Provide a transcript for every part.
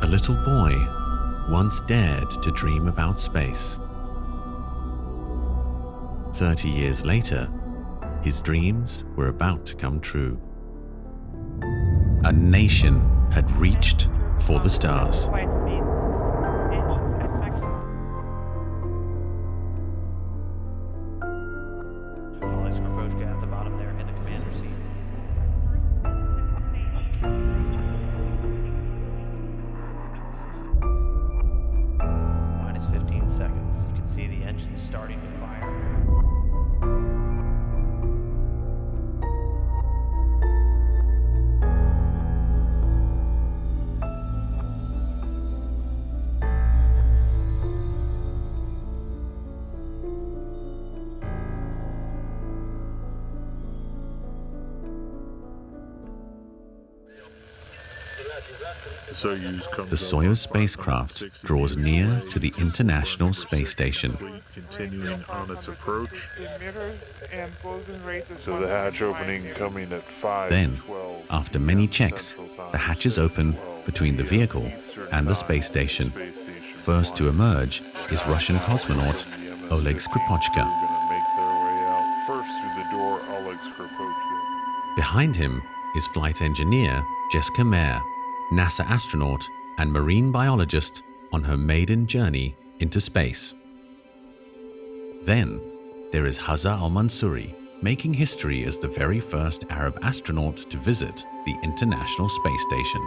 little boy once dared to dream about space. 30 years later, his dreams were about to come true. A nation had reached for the stars. The Soyuz spacecraft draws near to the International Space Station. Continuing on its approach. So the hatch opening coming at 5. Then, after many checks, the hatches open between the vehicle and the space station. First to emerge is Russian cosmonaut Oleg Skripochka. Behind him is flight engineer Jessica Meir, NASA astronaut and marine biologist on her maiden journey into space. Then, there is Hezza al-Mansouri, making history as the very first Arab astronaut to visit the International Space Station.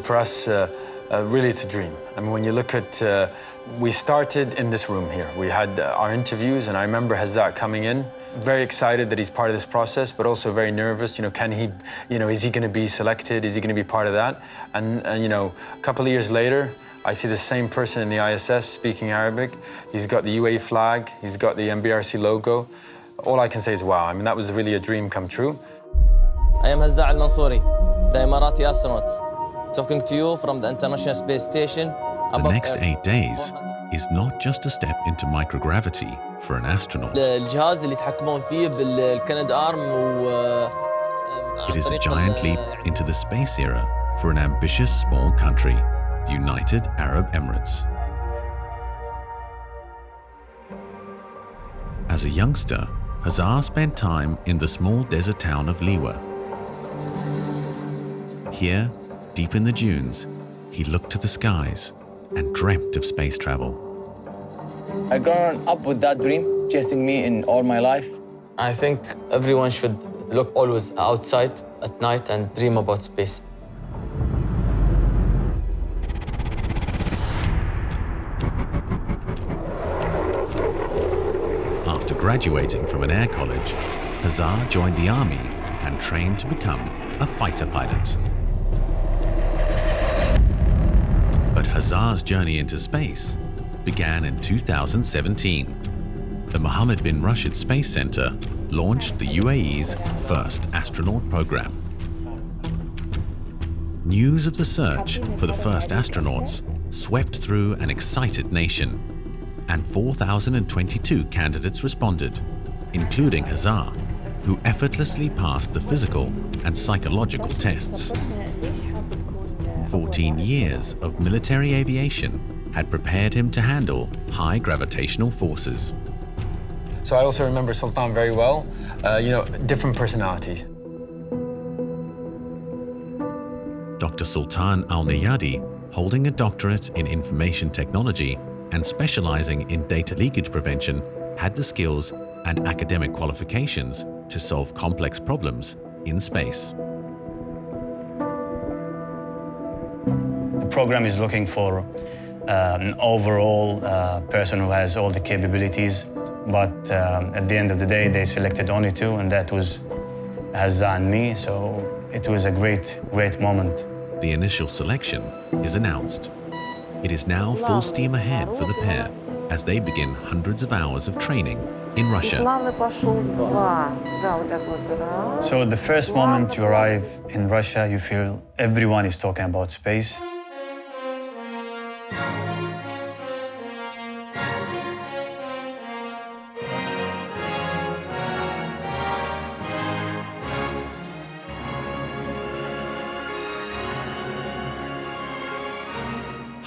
For us, really it's a dream. I mean, when you look at, we started in this room here. We had our interviews, and I remember Hezza coming in, very excited that he's part of this process, but also very nervous. Can he, is he going to be selected? Is he going to be part of that? And a couple of years later, I see the same person in the ISS speaking Arabic. He's got the UAE flag. He's got the MBRC logo. All I can say is, wow. I mean, that was really a dream come true. I am Hezza al-Mansouri, the Emirati astronaut, talking to you from the International Space Station. The next 8 days is not just a step into microgravity for an astronaut. الجهاز اللي يتحكمون فيه بالكند آرم It is a giant leap into the space era for an ambitious small country, the United Arab Emirates. As a youngster, Hezza spent time in the small desert town of Liwa. Here, deep in the dunes, he looked to the skies and dreamt of space travel. I've grown up with that dream chasing me in all my life. I think everyone should look always outside at night and dream about space. After graduating from an air college, Hezza joined the army and trained to become a fighter pilot. But Hezza's journey into space began in 2017. The Mohammed bin Rashid Space Center launched the UAE's first astronaut program. News of the search for the first astronauts swept through an excited nation, and 4,022 candidates responded, including Hezza, who effortlessly passed the physical and psychological tests. 14 years of military aviation had prepared him to handle high gravitational forces. So I also remember Sultan very well, different personalities. Dr. Sultan al-Niyadi, holding a doctorate in information technology and specializing in data leakage prevention, had the skills and academic qualifications to solve complex problems in space. The program is looking for an overall person who has all the capabilities, but at the end of the day, they selected only two, and that was Hezza and me, so it was a great moment. The initial selection is announced. It is now full steam ahead for the pair as they begin hundreds of hours of training in Russia. So the first moment you arrive in Russia, you feel everyone is talking about space.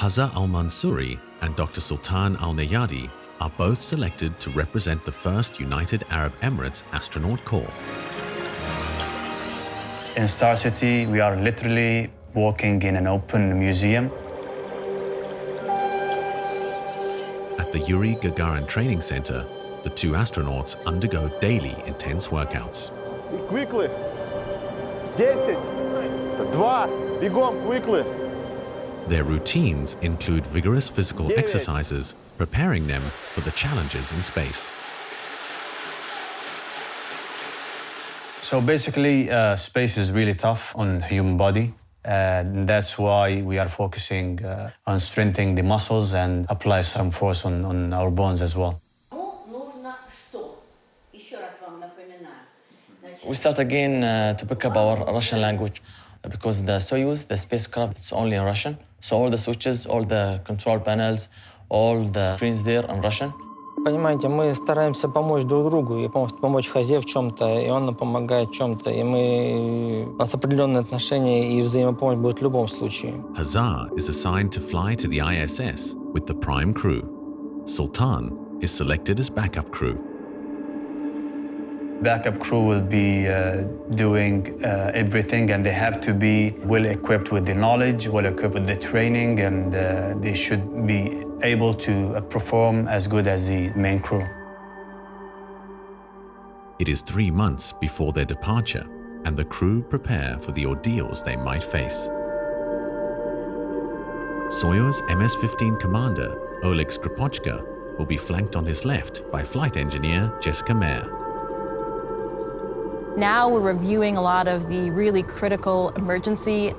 Hezza al-Mansouri and Dr. Sultan al-Niyadi are both selected to represent the first United Arab Emirates astronaut corps. In Star City, we are literally walking in an open museum. At the Yuri Gagarin Training Center, the two astronauts undergo daily intense workouts. Quickly. 10, 2, бегом, quickly. Their routines include vigorous physical exercises, preparing them for the challenges in space. So basically, space is really tough on the human body. And that's why we are focusing on strengthening the muscles and apply some force on our bones as well. We start again to pick up our Russian language because the Soyuz, the spacecraft, it's only in Russian. So all the switches, all the control panels, all the screens there in Russian. Понимаете, мы стараемся помочь друг другу и помочь Хазе в чем-то, и он нам помогает в чем-то, и у нас определенные отношения и взаимопомощь будет в любом случае. Hezza is assigned to fly to the ISS with the prime crew. Sultan is selected as backup crew. Backup crew will be doing everything, and they have to be well equipped with the knowledge, well equipped with the training, and they should be able to perform as good as the main crew. It is 3 months before their departure, and the crew prepare for the ordeals they might face. Soyuz MS-15 commander Oleg Skripochka will be flanked on his left by flight engineer Jessica Mayer. Now we're reviewing a lot of the really critical emergency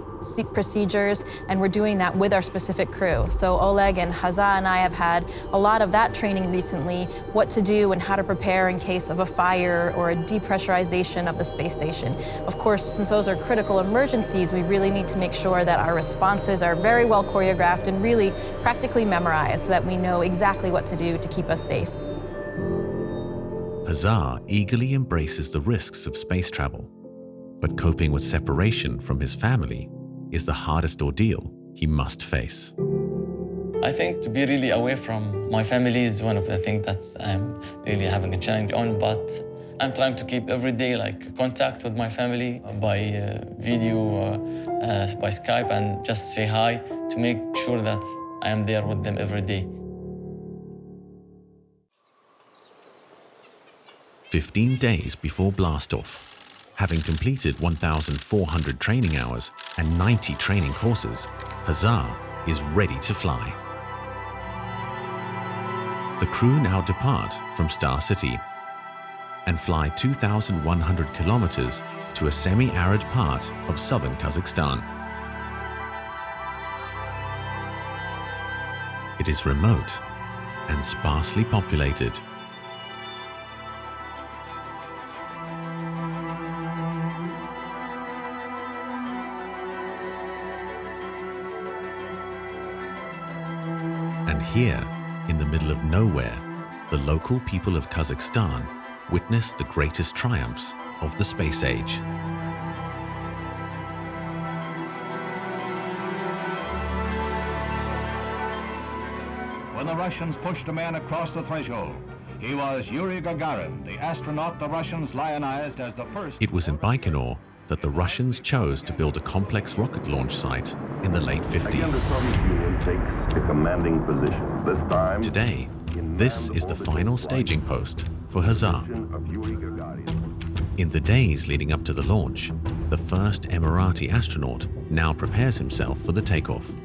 procedures, and we're doing that with our specific crew. So Oleg and Hezza and I have had a lot of that training recently, what to do and how to prepare in case of a fire or a depressurization of the space station. Of course, since those are critical emergencies, we really need to make sure that our responses are very well choreographed and really practically memorized so that we know exactly what to do to keep us safe. Hezza eagerly embraces the risks of space travel, but coping with separation from his family is the hardest ordeal he must face. I think to be really away from my family is one of the things that I'm really having a challenge on, but I'm trying to keep every day contact with my family by video, by Skype, and just say hi to make sure that I am there with them every day. 15 days before blastoff, having completed 1,400 training hours and 90 training courses, Hezza is ready to fly. The crew now depart from Star City and fly 2,100 kilometers to a semi-arid part of southern Kazakhstan. It is remote and sparsely populated. And here, in the middle of nowhere, the local people of Kazakhstan witness the greatest triumphs of the space age. When the Russians pushed a man across the threshold, he was Yuri Gagarin, the astronaut the Russians lionized as the first... It was in Baikonur that the Russians chose to build a complex rocket launch site in the late 50s. Again, the Soviet Union takes a commanding position. This time, today, this is the final staging post for Hezza. In the days leading up to the launch, the first Emirati astronaut now prepares himself for the takeoff.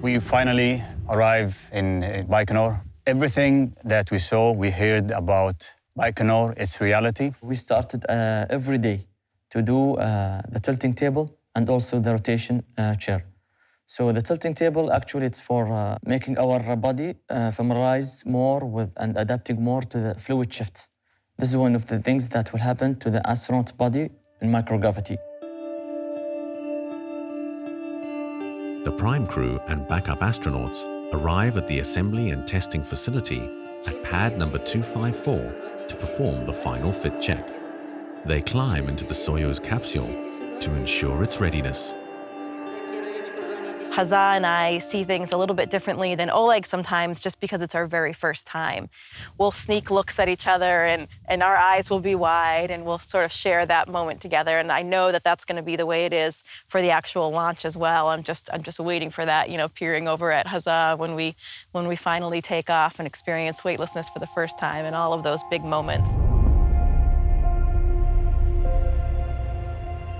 We finally arrive in Baikonur. Everything that we saw, we heard about Baikonur, it's reality. We started every day to do the tilting table and also the rotation chair. So the tilting table, actually, it's for making our body familiarize more with and adapting more to the fluid shift. This is one of the things that will happen to the astronaut's body in microgravity. The prime crew and backup astronauts arrive at the assembly and testing facility at pad number 254 to perform the final fit check. They climb into the Soyuz capsule to ensure its readiness. Hezza and I see things a little bit differently than Oleg sometimes, just because it's our very first time. We'll sneak looks at each other and our eyes will be wide and we'll sort of share that moment together. And I know that that's going to be the way it is for the actual launch as well. I'm just waiting for that, you know, peering over at Hezza when we finally take off and experience weightlessness for the first time and all of those big moments.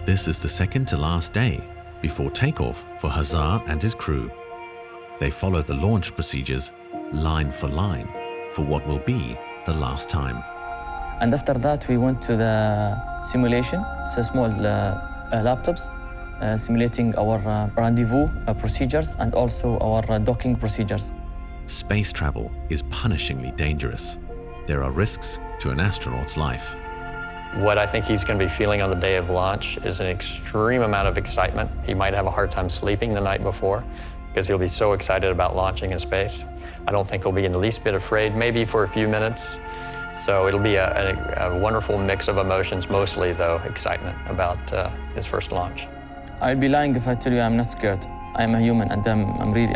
This is the second to last day before takeoff for Hezza and his crew. They follow the launch procedures line for line for what will be the last time. And after that, we went to the simulation. It's a small laptops simulating our rendezvous procedures and also our docking procedures. Space travel is punishingly dangerous. There are risks to an astronaut's life. What I think he's going to be feeling on the day of launch is an extreme amount of excitement. He might have a hard time sleeping the night before because he'll be so excited about launching in space. I don't think he'll be in the least bit afraid, maybe for a few minutes. So it'll be a wonderful mix of emotions, mostly, though, excitement about his first launch. I'd be lying if I tell you I'm not scared. I'm a human and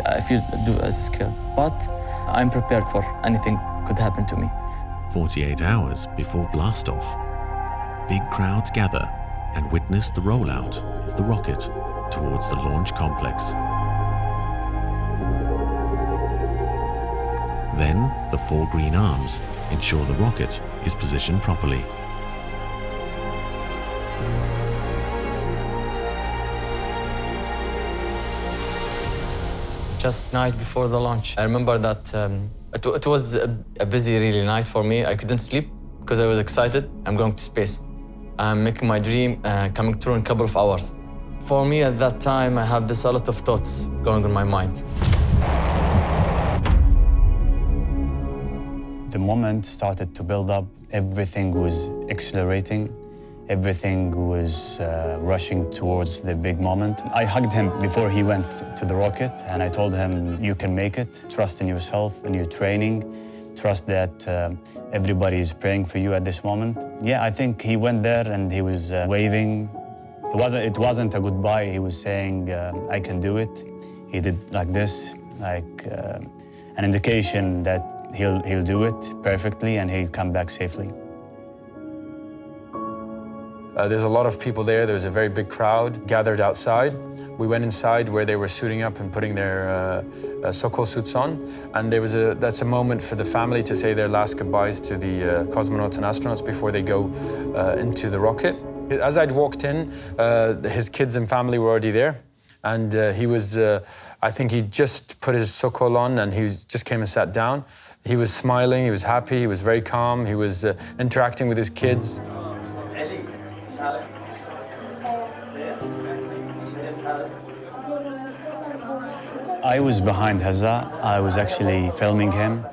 I feel scared. But I'm prepared for anything could happen to me. 48 hours before blastoff, big crowds gather and witness the rollout of the rocket towards the launch complex. Then, the 4 green arms ensure the rocket is positioned properly. Just night before the launch, I remember that it was a busy, really night for me. I couldn't sleep because I was excited. I'm going to space. I'm making my dream coming true in a couple of hours. For me, at that time, I have a lot of thoughts going on my mind. The moment started to build up. Everything was accelerating. Everything was rushing towards the big moment. I hugged him before he went to the rocket, and I told him, you can make it. Trust in yourself and your training. Trust that everybody is praying for you at this moment. Yeah, I think he went there and he was waving. It wasn't a goodbye. He was saying, I can do it. He did like this, like an indication that he'll do it perfectly and he'll come back safely. There's a lot of people there. There was a very big crowd gathered outside. We went inside where they were suiting up and putting their Sokol suits on. And that's a moment for the family to say their last goodbyes to the cosmonauts and astronauts before they go into the rocket. As I'd walked in, his kids and family were already there. And he was, I think he just put his Sokol on and he just came and sat down. He was smiling, he was happy, he was very calm, he was interacting with his kids. I was behind Hezza. I was actually filming him,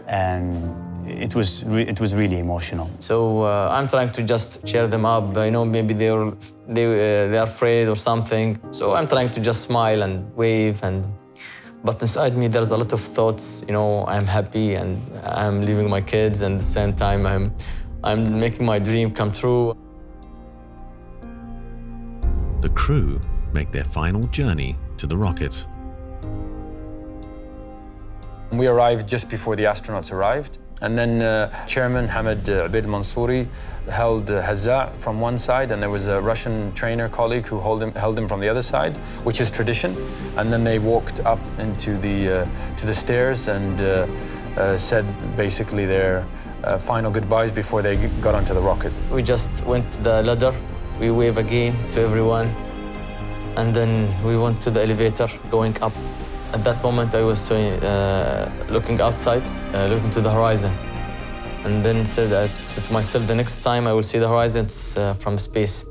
and it was really emotional. So I'm trying to just cheer them up. You know, maybe they're afraid or something. So I'm trying to just smile and wave, but inside me there's a lot of thoughts. You know, I'm happy and I'm leaving my kids, and at the same time I'm making my dream come true. The crew make their final journey to the rocket. We arrived just before the astronauts arrived. And then Chairman Hamid Abid Mansouri held Hezza from one side, and there was a Russian trainer colleague who held him from the other side, which is tradition. And then they walked up into to the stairs and said basically their final goodbyes before they got onto the rocket. We just went to the ladder. We wave again to everyone, and then we went to the elevator going up. At that moment, I was looking outside, looking to the horizon, and then said to myself, the next time I will see the horizon, it's from space.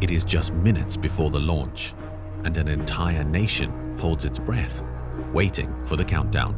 It is just minutes before the launch, and an entire nation holds its breath, waiting for the countdown.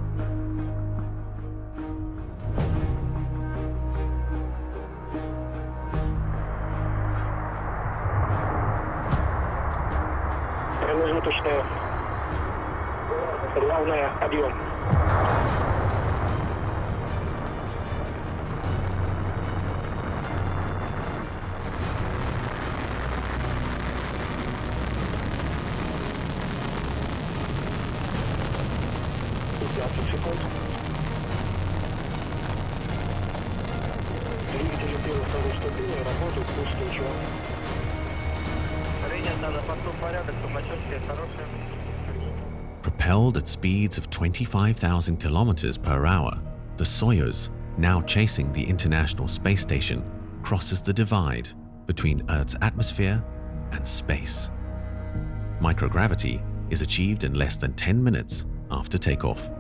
Propelled at speeds of 25,000 kilometers per hour, the Soyuz, now chasing the International Space Station, crosses the divide between Earth's atmosphere and space. Microgravity is achieved in less than 10 minutes after takeoff.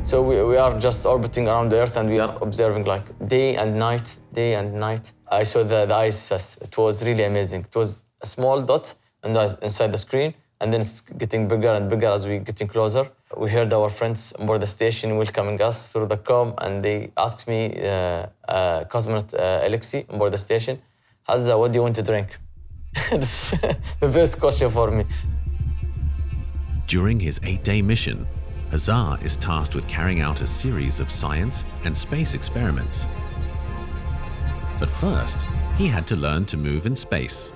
So we are just orbiting around the Earth and we are observing like day and night, day and night. I saw the ISS. It was really amazing. It was a small dot inside the screen, and then it's getting bigger and bigger as we're getting closer. We heard our friends on board the station welcoming us through the com, and they asked me, cosmonaut Alexei on board the station, Hazza, what do you want to drink? This is the first question for me. During his 8-day mission, Hezar is tasked with carrying out a series of science and space experiments. But first, he had to learn to move in space.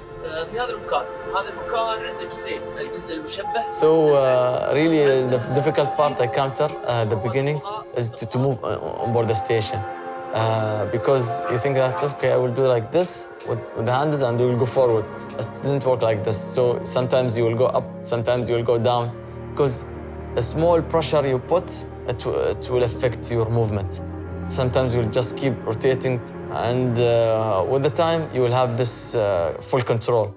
So really the difficult part I encounter at the beginning is to move on board the station. Because you think that, okay, I will do like this with the hands and we will go forward. It didn't work like this. So sometimes you will go up, sometimes you will go down. Because the small pressure you put, it will affect your movement. Sometimes you'll just keep rotating, and with the time, you will have this full control.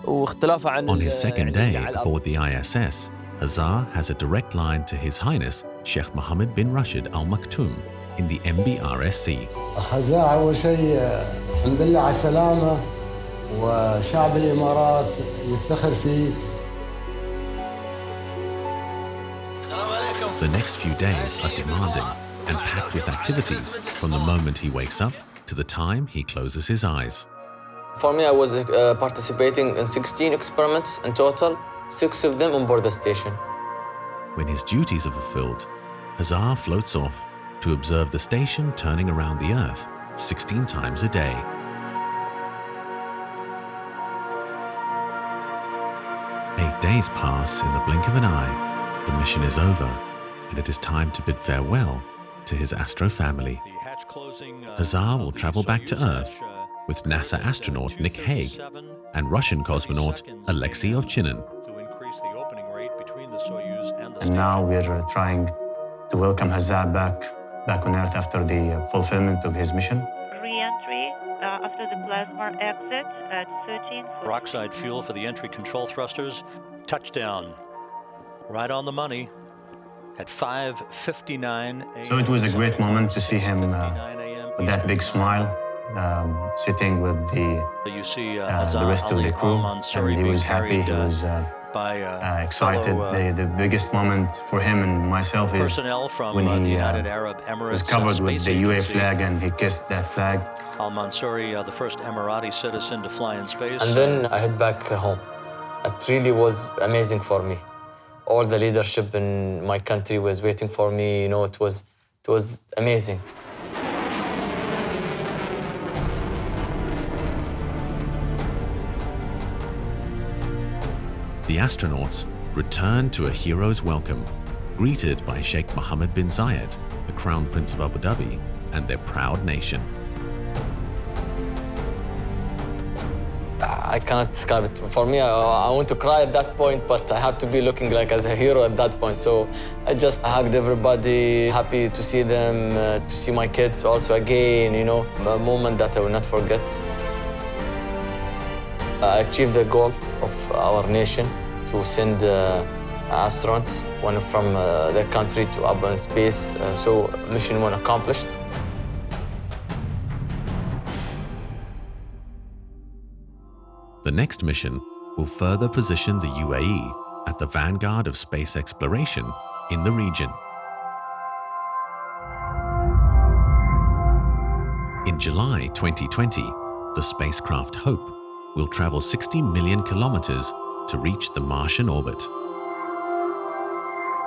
On his second day aboard the ISS, Hezar has a direct line to His Highness Sheikh Mohammed bin Rashid Al Maktoum in the MBRSC. هزاع أول شيء الحمد لله على السلامة وشعب الإمارات يفتخر فيه. The next few days are demanding and packed with activities from the moment he wakes up to the time he closes his eyes. For me, I was participating in 16 experiments in total, 6 of them on board the station. When his duties are fulfilled, Hezar floats off to observe the station turning around the Earth 16 times a day. Eight days pass in the blink of an eye. The mission is over, and it is time to bid farewell to his astro family. Hezar will travel back to Earth with NASA astronaut Nick Hague and Russian cosmonaut Alexei Ovchinin. And now we're trying to welcome Hezar back on Earth after the fulfillment of his mission. Re-entry after the plasma exit at 13. Peroxide fuel for the entry control thrusters. Touchdown. Right on the money at 5:59 a.m. So it was a great moment to see him with that big smile, sitting with the rest of the crew, and he was happy, he was excited. The biggest moment for him and myself is when he was covered with the UA flag and he kissed that flag. Al-Mansouri, the first Emirati citizen to fly in space. And then I head back home. It really was amazing for me. All the leadership in my country was waiting for me. You know, it was amazing. The astronauts return to a hero's welcome, greeted by Sheikh Mohammed bin Zayed, the Crown Prince of Abu Dhabi, and their proud nation. I cannot describe it. For me, I want to cry at that point, but I have to be looking like as a hero at that point. So I just hugged everybody, happy to see them, to see my kids also again, you know, a moment that I will not forget. I achieved the goal of our nation to send astronauts, one from their country to up in space. So mission 1 accomplished. The next mission will further position the UAE at the vanguard of space exploration in the region. In July 2020, the spacecraft Hope will travel 60 million kilometers to reach the Martian orbit.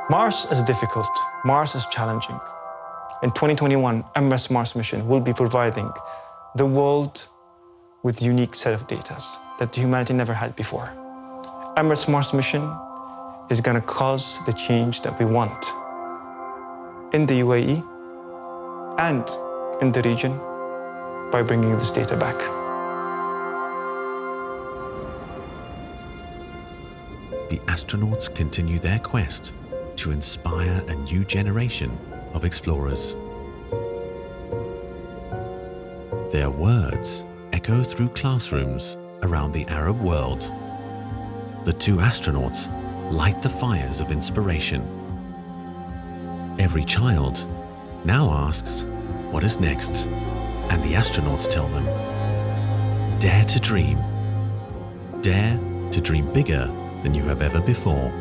Mars is difficult. Mars is challenging. In 2021, MS Mars mission will be providing the world with a unique set of data that humanity never had before. Emirates Mars mission is going to cause the change that we want in the UAE and in the region by bringing this data back. The astronauts continue their quest to inspire a new generation of explorers. Their words echo through classrooms around the Arab world. The two astronauts light the fires of inspiration. Every child now asks, what is next? And the astronauts tell them, dare to dream. Dare to dream bigger than you have ever before.